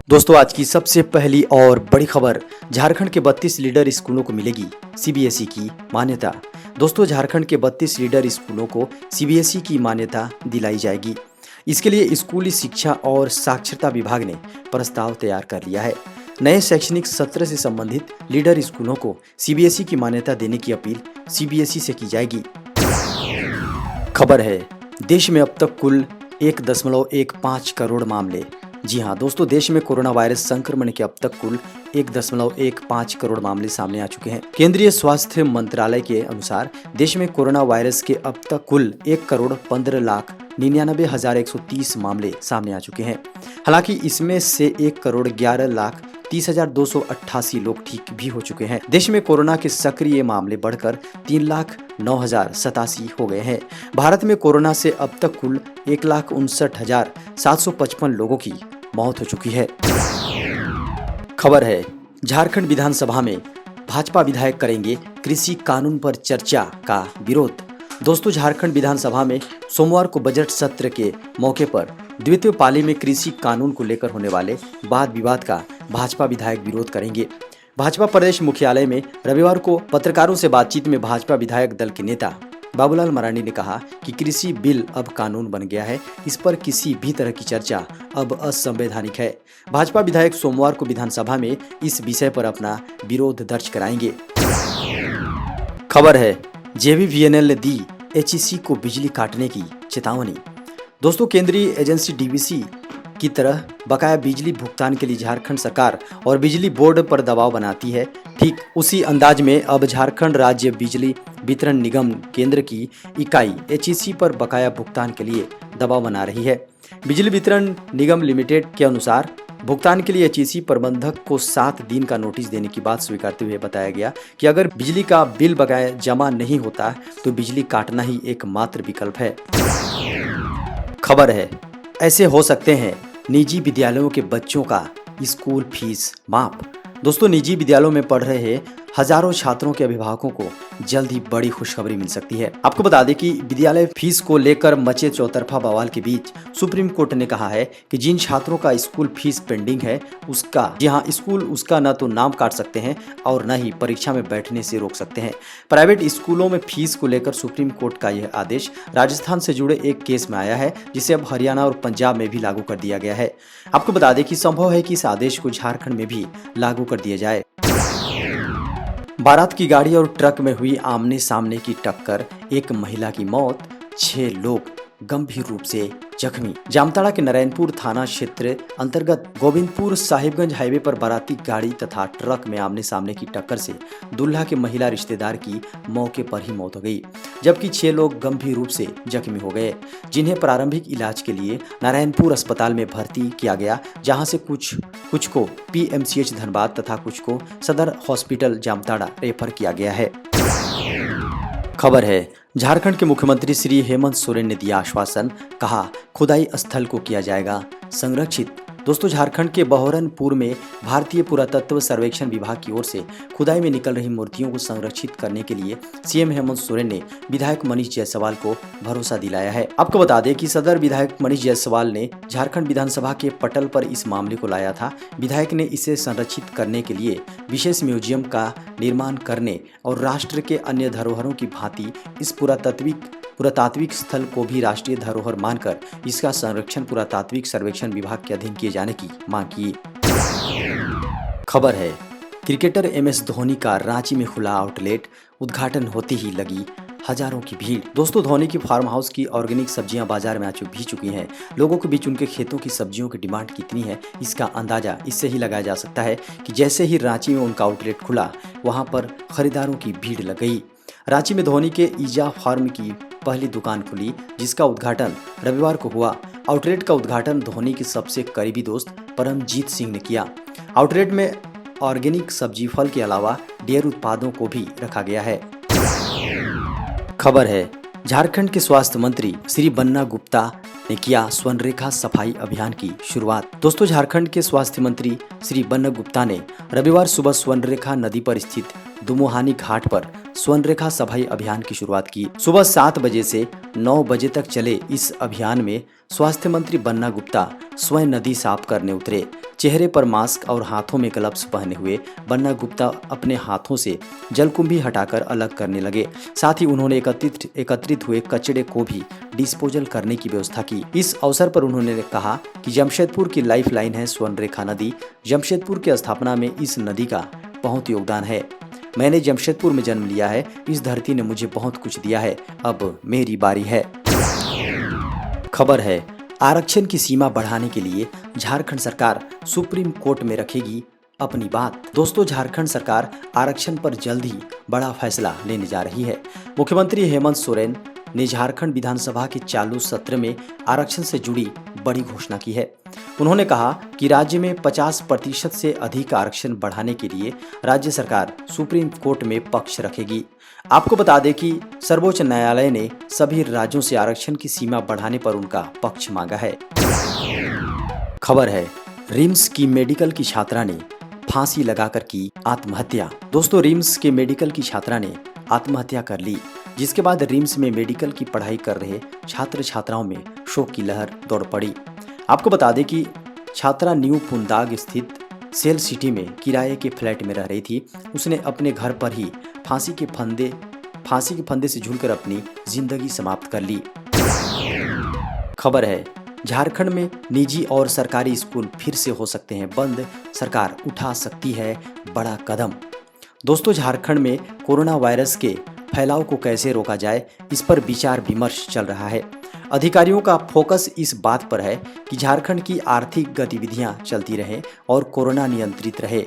दोस्तों आज की सबसे पहली और बड़ी खबर, झारखंड के 32 लीडर स्कूलों को मिलेगी सीबीएसई की मान्यता। दोस्तों झारखंड के 32 लीडर स्कूलों को सीबीएसई की मान्यता दिलाई जाएगी। इसके लिए स्कूली शिक्षा और साक्षरता विभाग ने प्रस्ताव तैयार कर लिया है। नए शैक्षणिक सत्र से संबंधित लीडर स्कूलों को सीबीएसई की मान्यता देने की अपील सीबीएसई से की जाएगी। खबर है, देश में अब तक कुल 1.15 करोड़ मामले। जी हां दोस्तों, देश में कोरोना वायरस संक्रमण के अब तक कुल 1.15 करोड़ मामले सामने आ चुके हैं। केंद्रीय स्वास्थ्य मंत्रालय के अनुसार देश में कोरोना वायरस के अब तक कुल 1,15,99,130 मामले सामने आ चुके हैं। हालांकि इसमें से 1,11,30,288 लोग ठीक भी हो चुके हैं। देश में कोरोना के सक्रिय मामले बढ़कर 3,09,087 हो गए हैं। भारत में कोरोना से अब तक कुल 1,59,755 लोगों की मौत हो चुकी है। खबर है, झारखंड विधानसभा में भाजपा विधायक करेंगे कृषि कानून पर चर्चा का विरोध। दोस्तों झारखंड विधानसभा में सोमवार को बजट सत्र के मौके पर द्वितीय पाली में कृषि कानून को लेकर होने वाले वाद विवाद का भाजपा विधायक विरोध करेंगे। भाजपा प्रदेश मुख्यालय में रविवार को पत्रकारों से बातचीत में भाजपा विधायक दल के नेता बाबूलाल मरांडी ने कहा कि कृषि बिल अब कानून बन गया है, इस पर किसी भी तरह की चर्चा अब असंवैधानिक है। भाजपा विधायक सोमवार को विधानसभा में इस विषय पर अपना विरोध दर्ज कराएंगे। खबर है, जेबीवीएनएल ने दी एचईसी को बिजली काटने की चेतावनी। दोस्तों केंद्रीय एजेंसी डीवीसी की तरह बकाया बिजली भुगतान के लिए झारखंड सरकार और बिजली बोर्ड पर दबाव बनाती है, ठीक उसी अंदाज में अब झारखंड राज्य बिजली वितरण निगम केंद्र की इकाई एचईसी पर बकाया भुगतान के लिए दबाव बना रही है। बिजली वितरण निगम लिमिटेड के अनुसार भुगतान के लिए एचईसी प्रबंधक को 7 दिन का नोटिस देने की बात स्वीकारते हुए बताया गया कि अगर बिजली का बिल बकाया जमा नहीं होता तो बिजली काटना ही एकमात्र विकल्प है। खबर है, ऐसे हो सकते हैं निजी विद्यालयों के बच्चों का स्कूल फीस माफ। दोस्तों निजी विद्यालयों में पढ़ रहे हजारों छात्रों के अभिभावकों को जल्द ही बड़ी खुशखबरी मिल सकती है। आपको बता दें कि विद्यालय फीस को लेकर मचे चौतरफा बवाल के बीच सुप्रीम कोर्ट ने कहा है कि जिन छात्रों का स्कूल फीस पेंडिंग है स्कूल उसका न तो नाम काट सकते हैं और न ही परीक्षा में बैठने से रोक सकते हैं। प्राइवेट स्कूलों में फीस को लेकर सुप्रीम कोर्ट का यह आदेश राजस्थान से जुड़े एक केस में आया है, जिसे अब हरियाणा और पंजाब में भी लागू कर दिया गया है। आपको बता दें कि संभव है कि इस आदेश को झारखंड में भी लागू कर दिया जाए। बारात की गाड़ी और ट्रक में हुई आमने सामने की टक्कर, एक महिला की मौत, 6 लोग गंभीर रूप से जख्मी। जामताड़ा के नारायणपुर थाना क्षेत्र अंतर्गत गोविंदपुर साहिबगंज हाईवे पर बाराती गाड़ी तथा ट्रक में आमने सामने की टक्कर से दूल्हा के महिला रिश्तेदार की मौके पर ही मौत हो गई, जबकि 6 लोग गंभीर रूप से जख्मी हो गए, जिन्हें प्रारंभिक इलाज के लिए नारायणपुर अस्पताल में भर्ती किया गया, जहां से कुछ को पीएमसीएच धनबाद तथा कुछ को सदर हॉस्पिटल जामताड़ा रेफर किया गया है। खबर है, झारखंड के मुख्यमंत्री श्री हेमंत सोरेन ने दिया आश्वासन, कहा खुदाई स्थल को किया जाएगा संरक्षित। दोस्तों झारखंड के बहोरनपुर में भारतीय पुरातत्व सर्वेक्षण विभाग की ओर से खुदाई में निकल रही मूर्तियों को संरक्षित करने के लिए सीएम हेमंत सोरेन ने विधायक मनीष जायसवाल को भरोसा दिलाया है। आपको बता दें कि सदर विधायक मनीष जायसवाल ने झारखंड विधानसभा के पटल पर इस मामले को लाया था। विधायक ने इसे संरक्षित करने के लिए विशेष म्यूजियम का निर्माण करने और राष्ट्र के अन्य धरोहरों की भांति इस पुरातात्विक स्थल को भी राष्ट्रीय धरोहर मानकर इसका संरक्षण पुरातात्विक सर्वेक्षण विभाग के अधीन किए जाने की मांग की। खबर है, क्रिकेटर एमएस धोनी का रांची में खुला आउटलेट, उद्घाटन होते ही लगी हजारों की भीड़। दोस्तों धोनी की फार्म हाउस की ऑर्गेनिक सब्जियां बाजार में आ चुकी हैं। लोगों के बीच उनके खेतों की सब्जियों की डिमांड कितनी है, इसका अंदाजा इससे ही लगाया जा सकता है कि जैसे ही रांची में उनका आउटलेट खुला, वहां पर खरीदारों की भीड़ लग गई। रांची में धोनी के ईजा फार्म की पहली दुकान खुली, जिसका उद्घाटन रविवार को हुआ। आउटलेट का उद्घाटन धोनी के सबसे करीबी दोस्त परमजीत सिंह ने किया। आउटलेट में ऑर्गेनिक सब्जी फल के अलावा डेयरी उत्पादों को भी रखा गया है। खबर है, झारखंड के स्वास्थ्य मंत्री श्री बन्ना गुप्ता ने किया स्वर्णरेखा सफाई अभियान की शुरुआत। दोस्तों झारखंड के स्वास्थ्य मंत्री श्री बन्ना गुप्ता ने रविवार सुबह स्वर्णरेखा नदी पर स्थित दुमुहानी घाट पर स्वर्णरेखा सफाई अभियान की शुरुआत की। सुबह 7 बजे से 9 बजे तक चले इस अभियान में स्वास्थ्य मंत्री बन्ना गुप्ता स्वयं नदी साफ करने उतरे। चेहरे पर मास्क और हाथों में ग्लव्स पहने हुए बन्ना गुप्ता अपने हाथों से जलकुंभी हटाकर अलग करने लगे। साथ ही उन्होंने एकत्रित हुए कचरे को भी डिस्पोजल करने की व्यवस्था की। इस अवसर पर उन्होंने कहा कि जमशेदपुर की लाइफ लाइन है स्वर्णरेखा नदी। जमशेदपुर की स्थापना में इस नदी का बहुत योगदान है। मैंने जमशेदपुर में जन्म लिया है, इस धरती ने मुझे बहुत कुछ दिया है, अब मेरी बारी है। खबर है, आरक्षण की सीमा बढ़ाने के लिए झारखंड सरकार सुप्रीम कोर्ट में रखेगी अपनी बात। दोस्तों, झारखंड सरकार आरक्षण पर जल्द ही बड़ा फैसला लेने जा रही है। मुख्यमंत्री हेमंत सोरेन ने झारखंड विधानसभा के चालू सत्र में आरक्षण से जुड़ी बड़ी घोषणा की है। उन्होंने कहा कि राज्य में 50% से अधिक आरक्षण बढ़ाने के लिए राज्य सरकार सुप्रीम कोर्ट में पक्ष रखेगी। आपको बता दें कि सर्वोच्च न्यायालय ने सभी राज्यों से आरक्षण की सीमा बढ़ाने पर उनका पक्ष मांगा है। खबर है, रिम्स की मेडिकल की छात्रा ने फांसी लगाकर की आत्महत्या। दोस्तों, रिम्स के मेडिकल की छात्रा ने आत्महत्या कर ली, जिसके बाद रिम्स में मेडिकल की पढ़ाई कर रहे छात्र छात्राओं में शोक की लहर दौड़ पड़ी। आपको बता दें कि छात्रा न्यू पुंदाग स्थित सेल सिटी में किराए के फ्लैट में रह रही थी। उसने अपने घर पर ही फांसी के फंदे से झूलकर अपनी जिंदगी समाप्त कर ली। खबर है, झारखंड में निजी और सरकारी स्कूल फिर से हो सकते हैं बंद, सरकार उठा सकती है बड़ा कदम। दोस्तों, झारखंड में कोरोना वायरस के फैलाव को कैसे रोका जाए, इस पर विचार विमर्श चल रहा है। अधिकारियों का फोकस इस बात पर है कि झारखंड की आर्थिक गतिविधियां चलती रहें और कोरोना नियंत्रित रहे।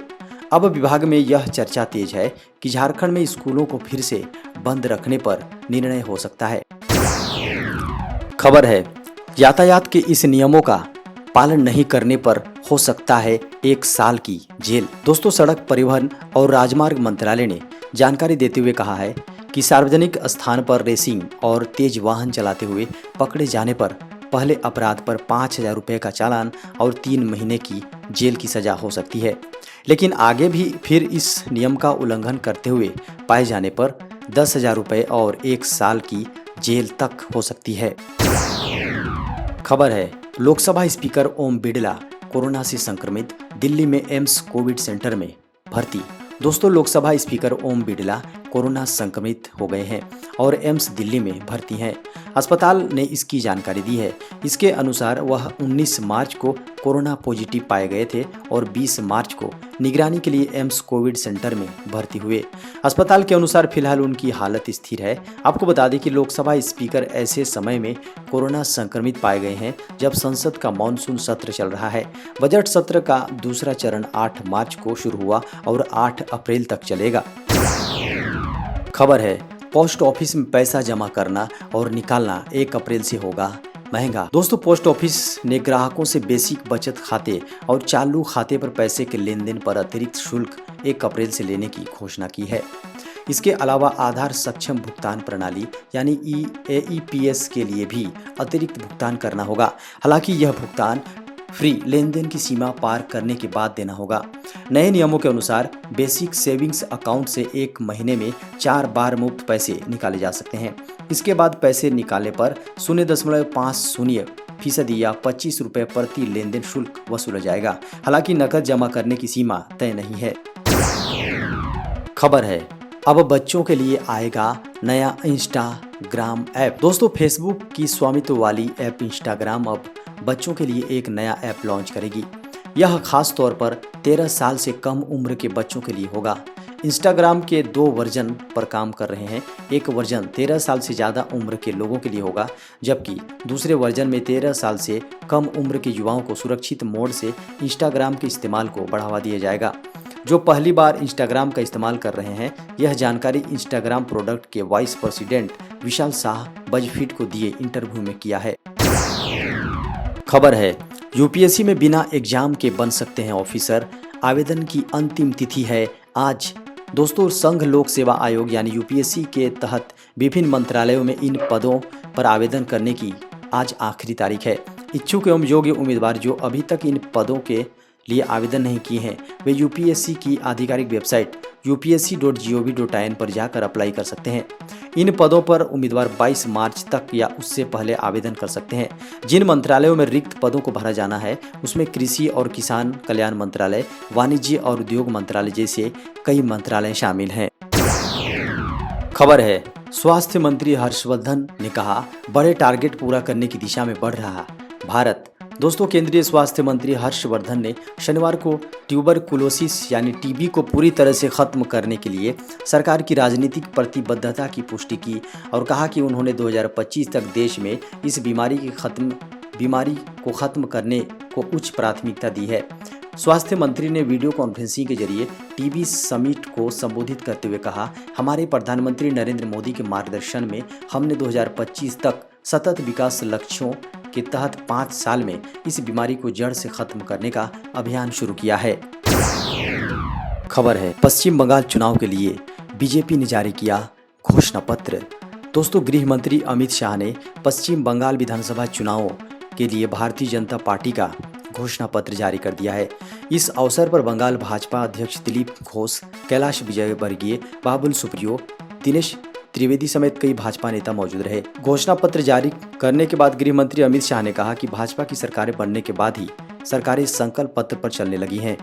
अब विभाग में यह चर्चा तेज है कि झारखंड में स्कूलों को फिर से बंद रखने पर निर्णय हो सकता है। खबर है, यातायात के इस नियमों का पालन नहीं करने पर हो सकता है 1 साल की जेल। दोस्तों, सड़क परिवहन और राजमार्ग मंत्रालय ने जानकारी देते हुए कहा है कि सार्वजनिक स्थान पर रेसिंग और तेज वाहन चलाते हुए पकड़े जाने पर पहले अपराध पर 5,000 रुपये का चालान और 3 महीने की जेल की सजा हो सकती है। लेकिन आगे भी फिर इस नियम का उल्लंघन करते हुए पाए जाने पर 10,000 रुपये और 1 साल की जेल तक हो सकती है। खबर है, लोकसभा स्पीकर ओम बिड़ला कोरोना से संक्रमित, दिल्ली में एम्स कोविड सेंटर में भर्ती। दोस्तों, लोकसभा स्पीकर ओम बिड़ला कोरोना संक्रमित हो गए हैं और एम्स दिल्ली में भर्ती हैं। अस्पताल ने इसकी जानकारी दी है। इसके अनुसार वह 19 मार्च को कोरोना पॉजिटिव पाए गए थे और 20 मार्च को निगरानी के लिए एम्स कोविड सेंटर में भर्ती हुए। अस्पताल के अनुसार फिलहाल उनकी हालत स्थिर है। आपको बता दें कि लोकसभा स्पीकर ऐसे समय में कोरोना संक्रमित पाए गए हैं जब संसद का मॉनसून सत्र चल रहा है। बजट सत्र का दूसरा चरण 8 मार्च को शुरू हुआ और 8 अप्रैल तक चलेगा। खबर है, पोस्ट ऑफिस में पैसा जमा करना और निकालना 1 अप्रैल से होगा महंगा। दोस्तों, पोस्ट ऑफिस ने ग्राहकों से बेसिक बचत खाते और चालू खाते पर पैसे के लेन देन पर अतिरिक्त शुल्क 1 अप्रैल से लेने की घोषणा की है। इसके अलावा आधार सक्षम भुगतान प्रणाली यानी AEPS के लिए भी अतिरिक्त भुगतान करना होगा। हालांकि यह भुगतान फ्री लेन देन की सीमा पार करने के बाद देना होगा। नए नियमों के अनुसार बेसिक सेविंग्स अकाउंट से 1 महीने में 4 बार मुफ्त पैसे निकाले जा सकते हैं। इसके बाद पैसे निकालने पर 0.50% या 25 रुपये प्रति लेन देन शुल्क वसूला जाएगा। हालांकि नकद जमा करने की सीमा तय नहीं है। खबर है, अब बच्चों के लिए आएगा नया इंस्टाग्राम ऐप। दोस्तों, फेसबुक की स्वामित्व वाली ऐप इंस्टाग्राम अब बच्चों के लिए एक नया ऐप लॉन्च करेगी। यह खास तौर पर 13 साल से कम उम्र के बच्चों के लिए होगा। इंस्टाग्राम के 2 वर्जन पर काम कर रहे हैं। एक वर्जन 13 साल से ज़्यादा उम्र के लोगों के लिए होगा, जबकि दूसरे वर्जन में 13 साल से कम उम्र के युवाओं को सुरक्षित मोड से इंस्टाग्राम के इस्तेमाल को बढ़ावा दिया जाएगा। जो पहली बार इंस्टाग्राम का इस्तेमाल कर रहे हैं, यह जानकारी इंस्टाग्राम प्रोडक्ट के वाइस प्रेसिडेंट विशाल शाह बजफीड को दिए इंटरव्यू में किया है। खबर है, यूपीएससी में बिना एग्जाम के बन सकते हैं ऑफिसर। आवेदन की अंतिम तिथि है आज। दोस्तों, संघ लोक सेवा आयोग यानी यूपीएससी के तहत विभिन्न मंत्रालयों में इन पदों पर आवेदन करने की आज आखिरी तारीख है। इच्छुक एवं योग्य उम्मीदवार जो अभी तक इन पदों के लिए आवेदन नहीं किए हैं, वे यूपीएससी की आधिकारिक वेबसाइट upsc.gov.in पर जाकर अप्लाई कर सकते हैं। इन पदों पर उम्मीदवार 22 मार्च तक या उससे पहले आवेदन कर सकते हैं। जिन मंत्रालयों में रिक्त पदों को भरा जाना है उसमें कृषि और किसान कल्याण मंत्रालय, वाणिज्य और उद्योग मंत्रालय जैसे कई मंत्रालय शामिल हैं। खबर है, स्वास्थ्य मंत्री हर्षवर्धन ने कहा, बड़े टारगेट पूरा करने की दिशा में बढ़ रहा भारत। दोस्तों, केंद्रीय स्वास्थ्य मंत्री हर्षवर्धन ने शनिवार को ट्यूबरकुलोसिस यानी टीबी को पूरी तरह से खत्म करने के लिए सरकार की राजनीतिक प्रतिबद्धता की पुष्टि की और कहा कि उन्होंने 2025 तक देश में इस बीमारी को खत्म करने को उच्च प्राथमिकता दी है। स्वास्थ्य मंत्री ने वीडियो कॉन्फ्रेंसिंग के जरिए टीबी समिट को संबोधित करते हुए कहा, हमारे प्रधानमंत्री नरेंद्र मोदी के मार्गदर्शन में हमने 2025 तक सतत विकास लक्ष्यों के तहत 5 साल में इस बीमारी को जड़ से खत्म करने का अभियान शुरू किया है। खबर है, पश्चिम बंगाल चुनाव के लिए बीजेपी ने जारी किया घोषणा पत्र। दोस्तों, गृह मंत्री अमित शाह ने पश्चिम बंगाल विधानसभा चुनावों के लिए भारतीय जनता पार्टी का घोषणा पत्र जारी कर दिया है। इस अवसर पर बंगाल भाजपा अध्यक्ष दिलीप घोष, कैलाश विजयवर्गीय, बाबुल सुप्रियो, दिनेश त्रिवेदी समेत कई भाजपा नेता मौजूद रहे। घोषणा पत्र जारी करने के बाद गृह मंत्री अमित शाह ने कहा कि भाजपा की सरकारें बनने के बाद ही सरकारें संकल्प पत्र पर चलने लगी हैं।